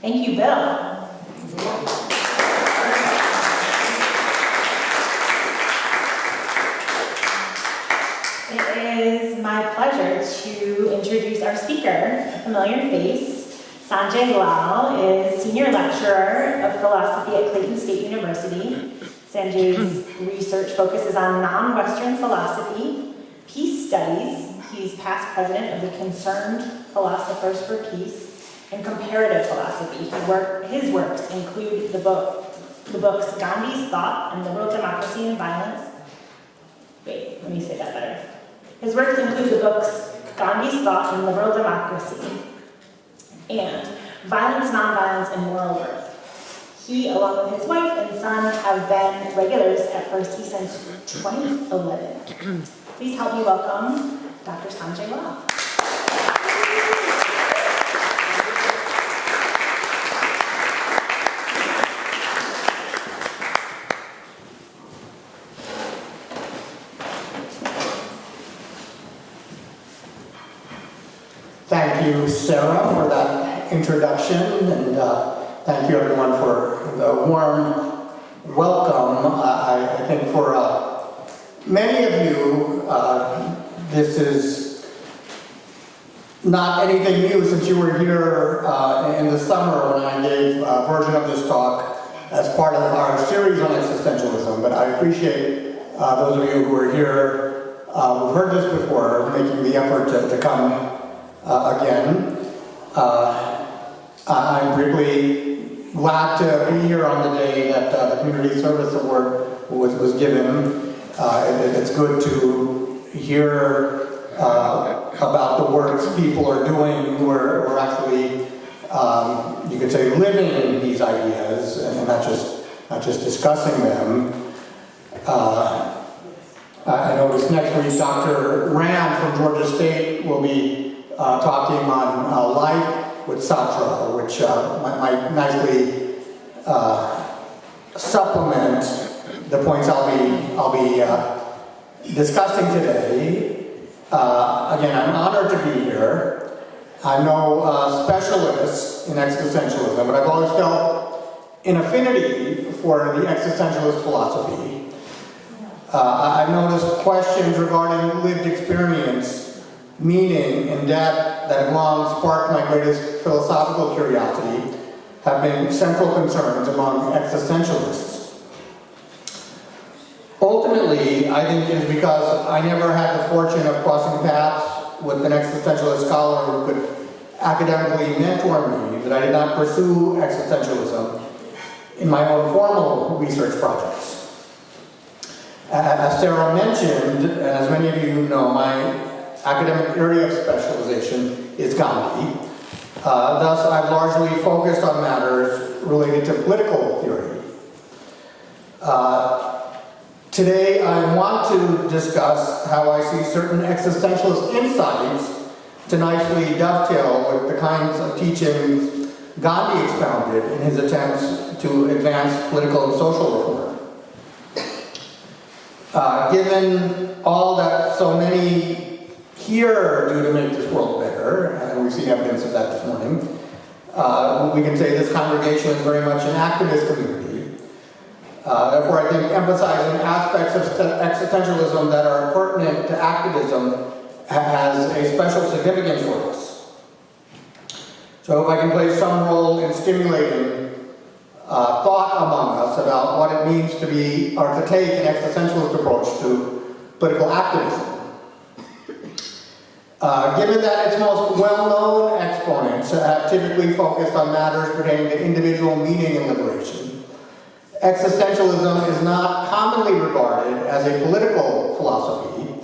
Thank you, Bill. It is my pleasure to introduce our speaker, a familiar face. Sanjay Lal is Senior Lecturer of Philosophy at Clayton State University. Sanjay's research focuses on non-Western philosophy, peace studies. He's past president of the Concerned Philosophers for Peace, and comparative philosophy. His works include the books Gandhi's Thought and Liberal Democracy and Violence. Wait, let me say that better. His works include the books Gandhi's Thought and Liberal Democracy and Violence, Nonviolence, and Moral Worth. He, along with his wife and son, have been regulars at First E since 2011. Please help me welcome Dr. Sanjay Lal. Thank you, Sarah, for that introduction, and thank you, everyone, for the warm welcome. I think for many of you, this is not anything new since you were here in the summer when I gave a version of this talk as part of our series on existentialism, but I appreciate those of you who are here who've heard this before, making the effort to come again. I'm really glad to be here on the day that the Community Service Award was given. It's good to hear about the works people are doing who are actually, you could say, living these ideas and not just discussing them. I noticed next week Dr. Rand from Georgia State will be talking on life with Sartre, which might nicely supplement the points I'll be discussing today. Again, I'm honored to be here. I'm no specialist in existentialism, but I've always felt an affinity for the existentialist philosophy. I've noticed questions regarding lived experience, meaning, and depth that have long sparked my greatest philosophical curiosity have been central concerns among existentialists. Ultimately, I think it is because I never had the fortune of crossing paths with an existentialist scholar who could academically mentor me that I did not pursue existentialism in my own formal research projects. As Sarah mentioned, and as many of you know, my academic area of specialization is Gandhi. Thus, I've largely focused on matters related to political theory. Today, I want to discuss how I see certain existentialist insights to nicely dovetail with the kinds of teachings Gandhi expounded in his attempts to advance political and social reform. Given all that so many here do to make this world better, and we've seen evidence of that this morning, we can say this congregation is very much an activist community. Therefore, I think emphasizing aspects of existentialism that are pertinent to activism has a special significance for us. So if I can play some role in stimulating thought among us about what it means to be, or to take an existentialist approach to political activism. Given that its most well-known exponents have typically focused on matters pertaining to individual meaning and liberation, existentialism is not commonly regarded as a political philosophy,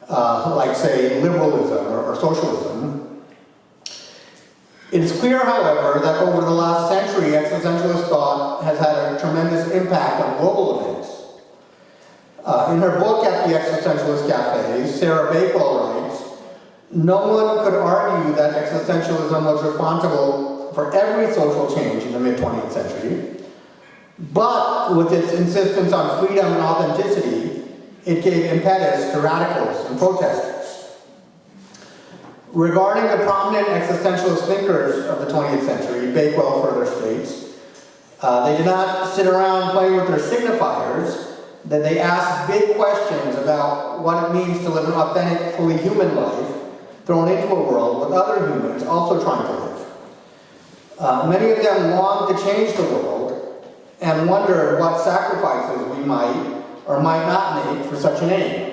like, say, liberalism or socialism. It is clear, however, that over the last century, existentialist thought has had a tremendous impact on global events. In her book At the Existentialist Cafe, Sarah Bakewell writes, "No one could argue that existentialism was responsible for every social change in the mid-20th century, but with its insistence on freedom and authenticity, it gave impetus to radicals and protesters." Regarding the prominent existentialist thinkers of the 20th century, Bakewell further states, they did not sit around playing with their signifiers, that they asked big questions about what it means to live an authentic, fully human life, thrown into a world with other humans also trying to live. Many of them longed to change the world and wondered what sacrifices we might or might not make for such an aim.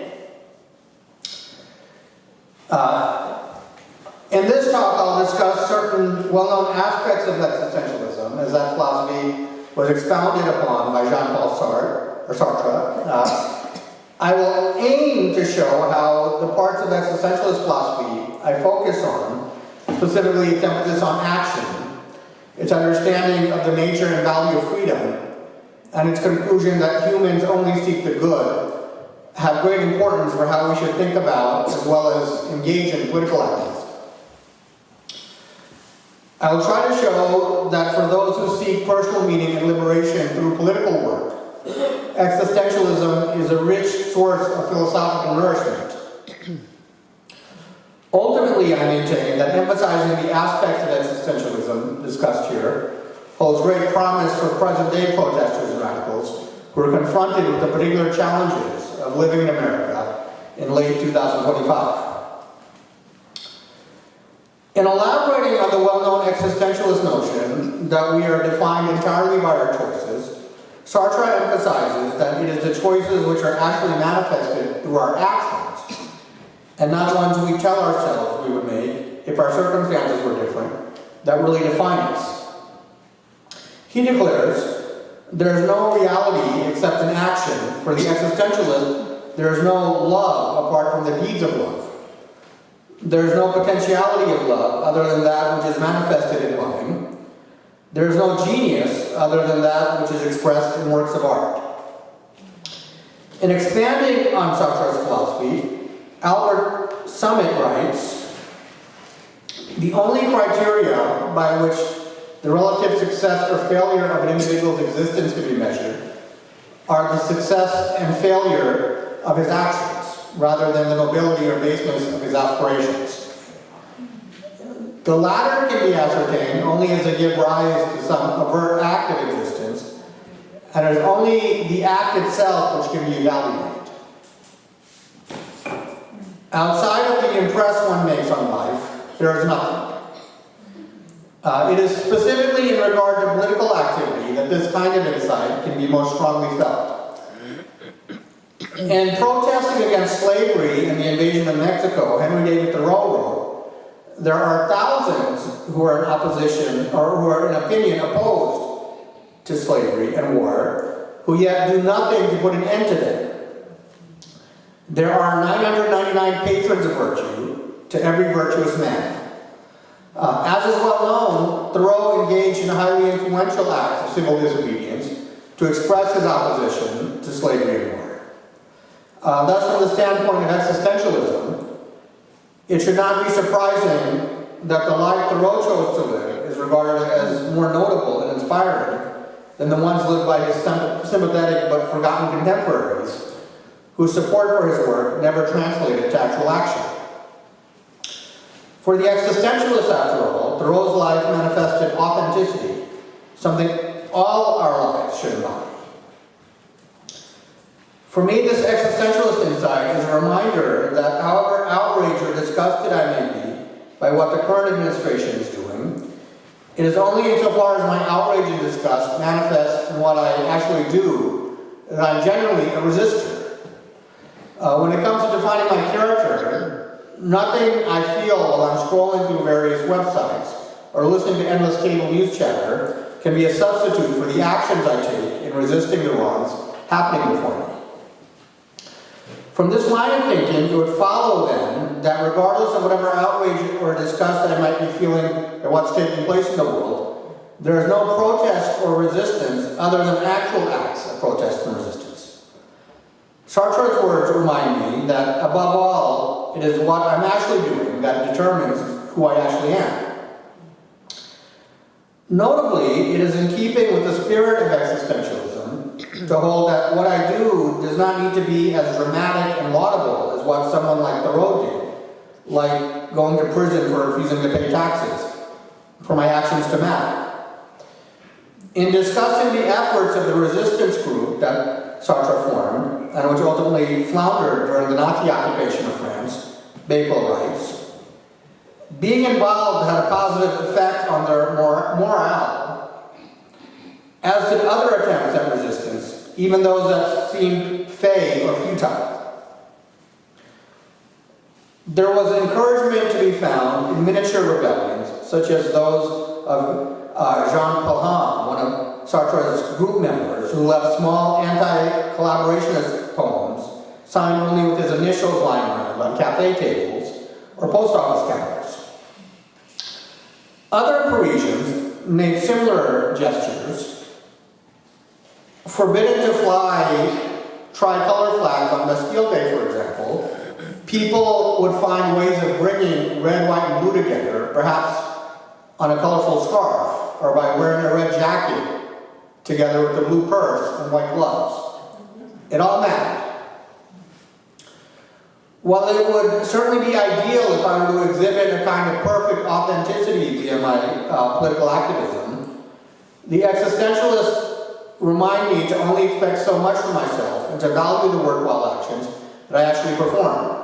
In this talk, I'll discuss certain well-known aspects of existentialism, as that philosophy was expounded upon by Jean-Paul Sartre. I will aim to show how the parts of existentialist philosophy I focus on, specifically its emphasis on action, its understanding of the nature and value of freedom, and its conclusion that humans only seek the good, have great importance for how we should think about as well as engage in political activism. I will try to show that for those who seek personal meaning and liberation through political work, existentialism is a rich source of philosophical nourishment. Ultimately, I maintain that emphasizing the aspects of existentialism discussed here holds great promise for present-day protesters and radicals who are confronted with the particular challenges of living in America in late 2025. In elaborating on the well-known existentialist notion that we are defined entirely by our choices, Sartre emphasizes that it is the choices which are actually manifested through our actions, and not ones we tell ourselves we would make if our circumstances were different, that really define us. He declares, there is no reality except in action. For the existentialist, there is no love apart from the deeds of love. There is no potentiality of love other than that which is manifested in loving. There is no genius other than that which is expressed in works of art. In expanding on Sartre's philosophy, Albert Summit writes, the only criteria by which the relative success or failure of an individual's existence can be measured are the success and failure of his actions, rather than the nobility or baseness of his aspirations. The latter can be ascertained only as they give rise to some overt act of existence, and it is only the act itself which can be evaluated. Outside of the impress one makes on life, there is nothing. It is specifically in regard to political activity that this kind of insight can be most strongly felt. In protesting against slavery and the invasion of Mexico, Henry David Thoreau wrote, there are thousands who are in opposition, or who are in opinion opposed to slavery and war, who yet do nothing to put an end to them. There are 999 patrons of virtue to every virtuous man. As is well known, Thoreau engaged in highly influential acts of civil disobedience to express his opposition to slavery and war. Thus, from the standpoint of existentialism, it should not be surprising that the life Thoreau chose to live is regarded as more notable and inspiring than the ones lived by his sympathetic but forgotten contemporaries, whose support for his work never translated to actual action. For the existentialist, after all, Thoreau's life manifested authenticity, something all our lives should embody. For me, this existentialist insight is a reminder that however outraged or disgusted I may be by what the current administration is doing, it is only insofar as my outrage and disgust manifests in what I actually do that I'm generally a resistor. When it comes to defining my character, nothing I feel while I'm scrolling through various websites or listening to endless cable news chatter can be a substitute for the actions I take in resisting the wrongs happening before me. From this line of thinking, it would follow then that regardless of whatever outrage or disgust I might be feeling at what's taking place in the world, there is no protest or resistance other than actual acts of protest and resistance. Sartre's words remind me that, above all, it is what I'm actually doing that determines who I actually am. Notably, it is in keeping with the spirit of existentialism to hold that what I do does not need to be as dramatic and laudable as what someone like Thoreau did, like going to prison for refusing to pay taxes, for my actions to matter. In discussing the efforts of the resistance group that Sartre formed, and which ultimately floundered during the Nazi occupation of France, Babel writes, being involved had a positive effect on their morale, as did other attempts at resistance, even those that seemed fey or futile. There was encouragement to be found in miniature rebellions, such as those of Jean-Paul Sartre, one of Sartre's group members, who left small anti-collaborationist poems signed only with his initials lying around on cafe tables or post office counters. Other Parisians made similar gestures. Forbidden to fly tricolor flags on Bastille Day, for example, people would find ways of bringing red, white, and blue together, perhaps on a colorful scarf, or by wearing a red jacket together with a blue purse and white gloves. It all mattered. While it would certainly be ideal if I were to exhibit a kind of perfect authenticity via my political activism, the existentialists remind me to only expect so much from myself and to value the worthwhile actions that I actually perform.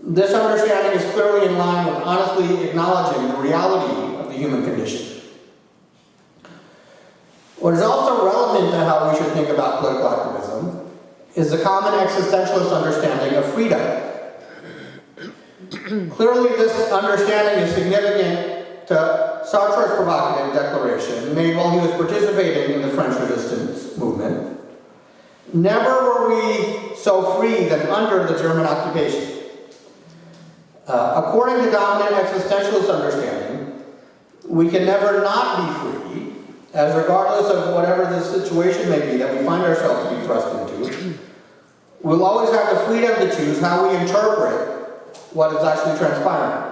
This understanding is clearly in line with honestly acknowledging the reality of the human condition. What is also relevant to how we should think about political activism is the common existentialist understanding of freedom. Clearly, this understanding is significant to Sartre's provocative declaration made while he was participating in the French resistance movement. Never were we so free than under the German occupation. According to dominant existentialist understanding, we can never not be free, as regardless of whatever the situation may be that we find ourselves being thrust into, we'll always have the freedom to choose how we interpret what is actually transpiring.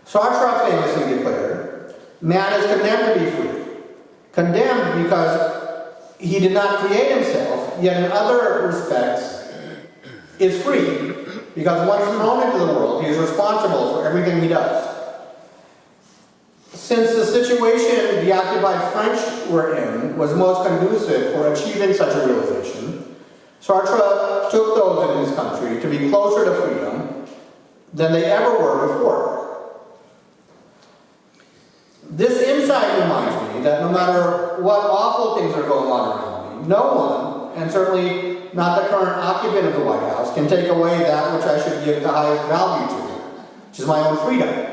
Sartre famously declared, man is condemned to be free. Condemned because he did not create himself, yet in other respects is free, because once thrown into the world, he is responsible for everything he does. Since the situation the occupied French were in was most conducive for achieving such a realization, Sartre took those in his country to be closer to freedom than they ever were before. This insight reminds me that no matter what awful things are going on around me, no one, and certainly not the current occupant of the White House, can take away that which I should give the highest value to, which is my own freedom.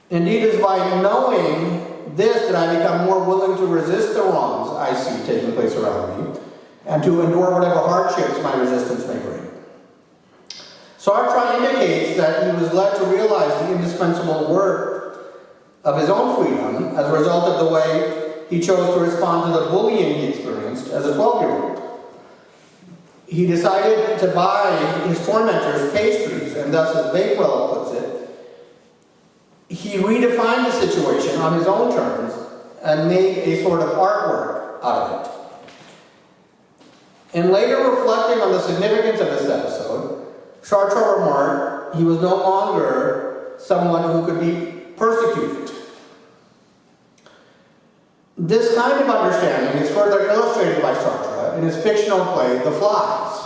Indeed, it is by knowing this that I become more willing to resist the wrongs I see taking place around me, and to endure whatever hardships my resistance may bring. Sartre indicates that he was led to realize the indispensable worth of his own freedom as a result of the way he chose to respond to the bullying he experienced as a 12-year-old. He decided to buy his tormentors pastries, and thus, as Bakewell puts it, he redefined the situation on his own terms and made a sort of artwork out of it. In later reflecting on the significance of this episode, Sartre remarked he was no longer someone who could be persecuted. This kind of understanding is further illustrated by Sartre in his fictional play, The Flies.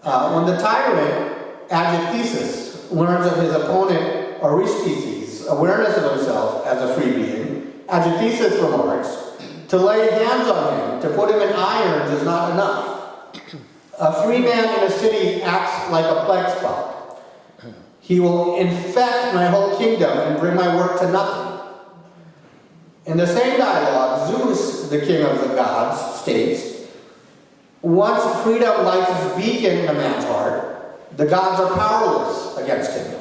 When the tyrant, Agitthesis, learns of his opponent, Orestes' awareness of himself as a free being, Agitthesis remarks, to lay hands on him, to put him in irons is not enough. A free man in a city acts like a plague spot. He will infect my whole kingdom and bring my work to nothing. In the same dialogue, Zeus, the king of the gods, states, once freedom lights his beacon in a man's heart, the gods are powerless against him.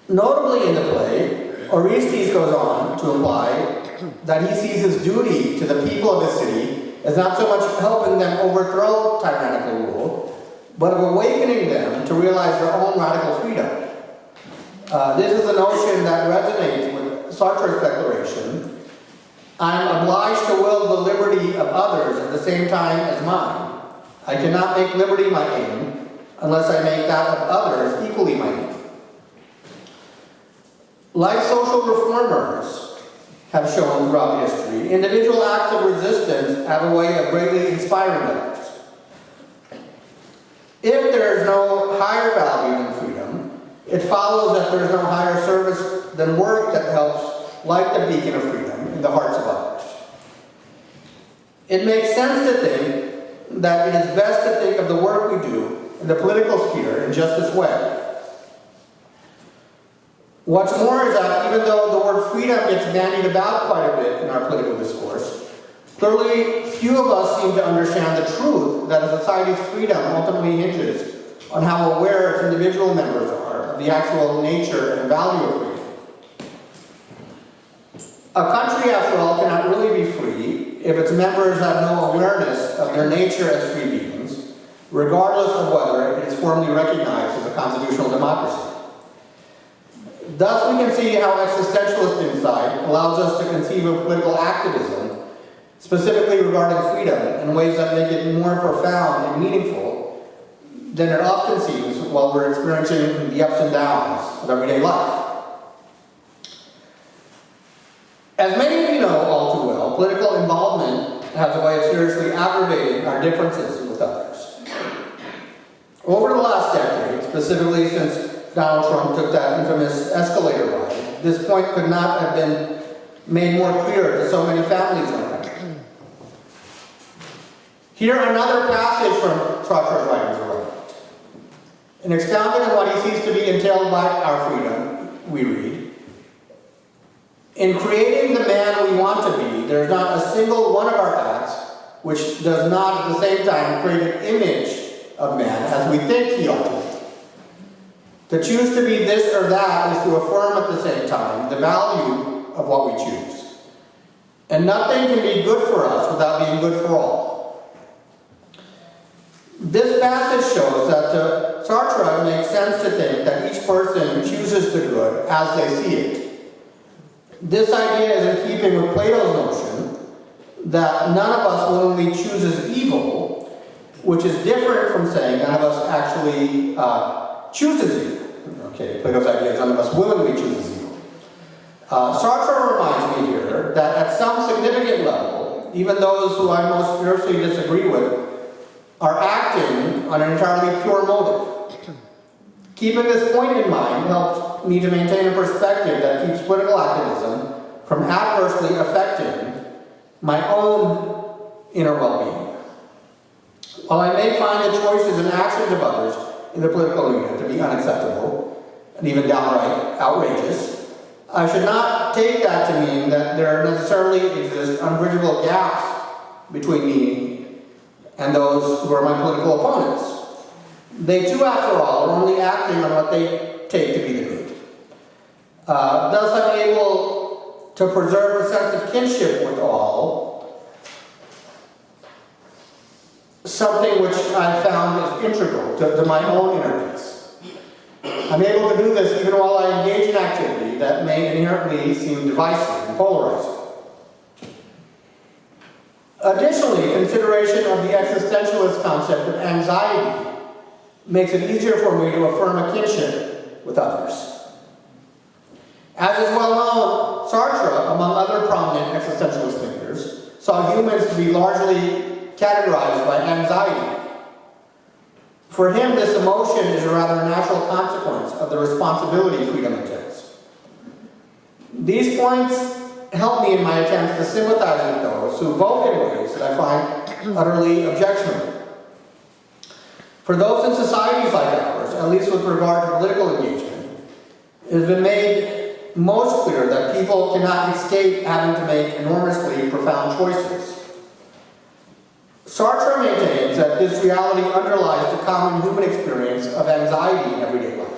Notably in the play, Orestes goes on to imply that he sees his duty to the people of the city as not so much helping them overthrow tyrannical rule, but of awakening them to realize their own radical freedom. This is a notion that resonates with Sartre's declaration, I am obliged to will the liberty of others at the same time as mine. I cannot make liberty my aim. unless I make that of others equally my need. Like social reformers have shown throughout history, individual acts of resistance have a way of greatly inspiring others. If there is no higher value than freedom, it follows that there is no higher service than work that helps light the beacon of freedom in the hearts of others. It makes sense to think that it is best to think of the work we do in the political sphere in just this way. What's more is that even though the word freedom gets bandied about quite a bit in our political discourse, clearly few of us seem to understand the truth that a society's freedom ultimately hinges on how aware its individual members are of the actual nature and value of freedom. A country, after all, cannot really be free if its members have no awareness of their nature as free beings, regardless of whether it is formally recognized as a constitutional democracy. Thus, we can see how existentialist insight allows us to conceive of political activism, specifically regarding freedom, in ways that make it more profound and meaningful than it often seems while we're experiencing the ups and downs of everyday life. As many of you know all too well, political involvement has a way of seriously aggravating our differences with others. Over the last decade, specifically since Donald Trump took that infamous escalator ride, this point could not have been made more clear to so many families in our country. Here another passage from Sartre's writings around. In expounding on what he sees to be entailed by our freedom, we read, "In creating the man we want to be, there is not a single one of our acts which does not at the same time create an image of man as we think he ought to be. To choose to be this or that is to affirm at the same time the value of what we choose. And nothing can be good for us without being good for all." This passage shows that to Sartre it makes sense to think that each person chooses the good as they see it. This idea is in keeping with Plato's notion that none of us willingly chooses evil, which is different from saying none of us actually chooses evil. Okay, Plato's idea is none of us willingly chooses evil. Sartre reminds me here that at some significant level, even those who I most fiercely disagree with are acting on an entirely pure motive. Keeping this point in mind helps me to maintain a perspective that keeps political activism from adversely affecting my own inner well-being. While I may find the choices and actions of others in the political arena to be unacceptable, and even downright outrageous, I should not take that to mean that there necessarily exist unbridgeable gaps between me and those who are my political opponents. They too, after all, are only acting on what they take to be the good. Thus, I'm able to preserve a sense of kinship with all, something which I found is integral to my own inner peace. I'm able to do this even while I engage in activity that may inherently seem divisive and polarizing. Additionally, consideration of the existentialist concept of anxiety makes it easier for me to affirm a kinship with others. As is well known, Sartre, among other prominent existentialist thinkers, saw humans to be largely categorized by anxiety. For him, this emotion is a rather natural consequence of the responsibility freedom entails. These points help me in my attempts to sympathize with those who vote in ways that I find utterly objectionable. For those in societies like ours, at least with regard to political engagement, it has been made most clear that people cannot escape having to make enormously profound choices. Sartre maintains that this reality underlies the common human experience of anxiety in everyday life.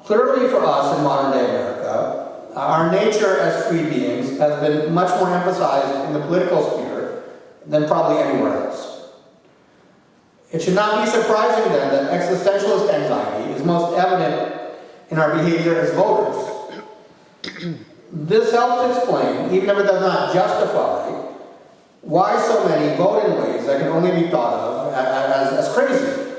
Clearly for us in modern day America, our nature as free beings has been much more emphasized in the political sphere than probably anywhere else. It should not be surprising then that existentialist anxiety is most evident in our behavior as voters. This helps explain, even if it does not justify, why so many vote in ways that can only be thought of as crazy.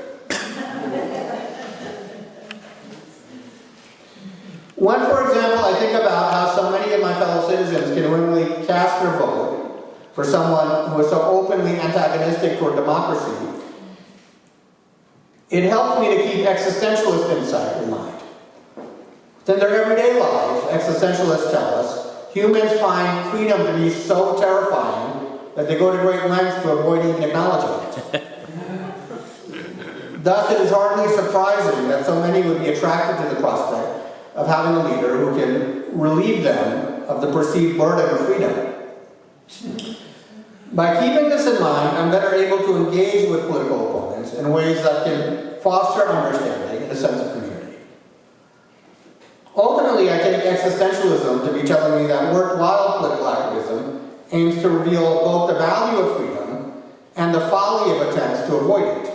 When, for example, I think about how so many of my fellow citizens can willingly cast their vote for someone who is so openly antagonistic toward democracy, it helps me to keep existentialist insight in mind. In their everyday lives, existentialists tell us, humans find freedom to be so terrifying that they go to great lengths to avoid even acknowledging it. Thus, it is hardly surprising that so many would be attracted to the prospect of having a leader who can relieve them of the perceived burden of freedom. By keeping this in mind, I'm better able to engage with political opponents in ways that can foster understanding and a sense of community. Ultimately, I take existentialism to be telling me that worthwhile political activism aims to reveal both the value of freedom and the folly of attempts to avoid it.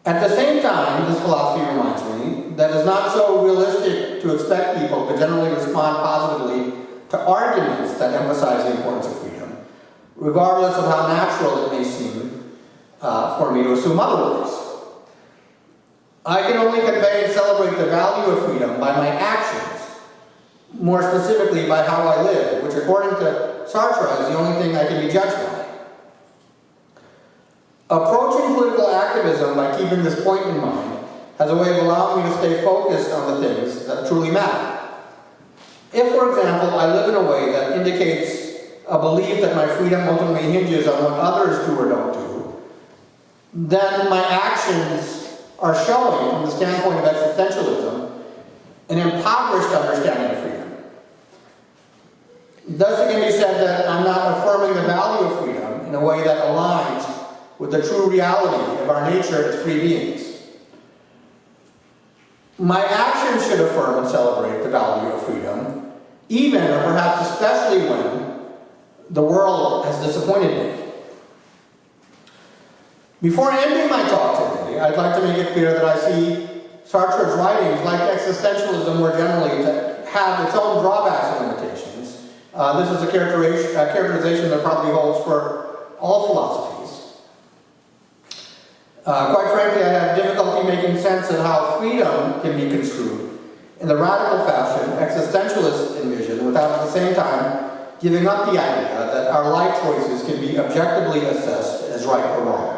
At the same time, this philosophy reminds me that it's not so realistic to expect people to generally respond positively to arguments that emphasize the importance of freedom, regardless of how natural it may seem for me to assume otherwise. I can only convey and celebrate the value of freedom by my actions, more specifically by how I live, which according to Sartre is the only thing I can be judged by. Approaching political activism by keeping this point in mind has a way of allowing me to stay focused on the things that truly matter. If, for example, I live in a way that indicates a belief that my freedom ultimately hinges on what others do or don't do, then my actions are showing, from the standpoint of existentialism, an impoverished understanding of freedom. Thus, it can be said that I'm not affirming the value of freedom in a way that aligns with the true reality of our nature as free beings. My actions should affirm and celebrate the value of freedom, even or perhaps especially when the world has disappointed me. Before ending my talk today, I'd like to make it clear that I see Sartre's writings, like existentialism more generally, to have its own drawbacks and limitations. This is a characterization that probably holds for all philosophies. Quite frankly, I have difficulty making sense of how freedom can be construed in the radical fashion existentialists envision, without at the same time giving up the idea that our life choices can be objectively assessed as right or wrong.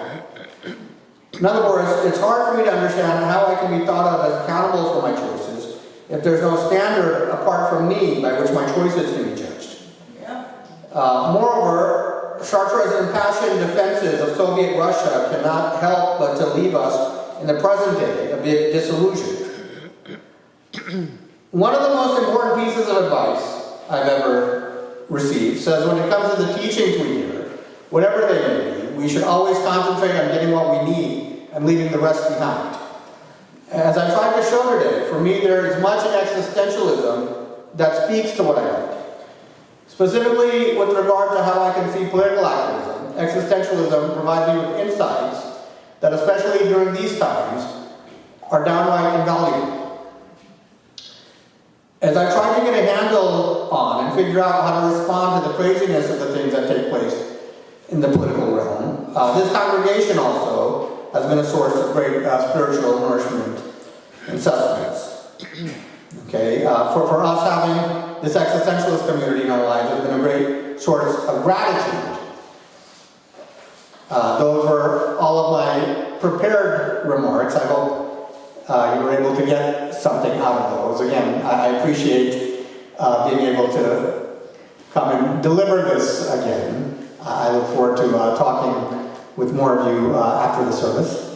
In other words, it's hard for me to understand how I can be thought of as accountable for my choices if there's no standard apart from me by which my choices can be judged. Moreover, Sartre's impassioned defenses of Soviet Russia cannot help but to leave us in the present day a bit disillusioned. One of the most important pieces of advice I've ever received says when it comes to the teachings we hear, whatever they may be, we should always concentrate on getting what we need and leaving the rest behind. As I tried to show today, for me there is much in existentialism that speaks to what I write. Specifically with regard to how I can see political activism, existentialism provides me with insights that, especially during these times, are downright invaluable. As I try to get a handle on and figure out how to respond to the craziness of the things that take place in the political realm, this congregation also has been a source of great spiritual nourishment and sustenance. Okay, for us having this existentialist community in our lives has been a great source of gratitude. Those were all of my prepared remarks. I hope you were able to get something out of those. Again, I appreciate being able to come and deliver this again. I look forward to talking with more of you after the service.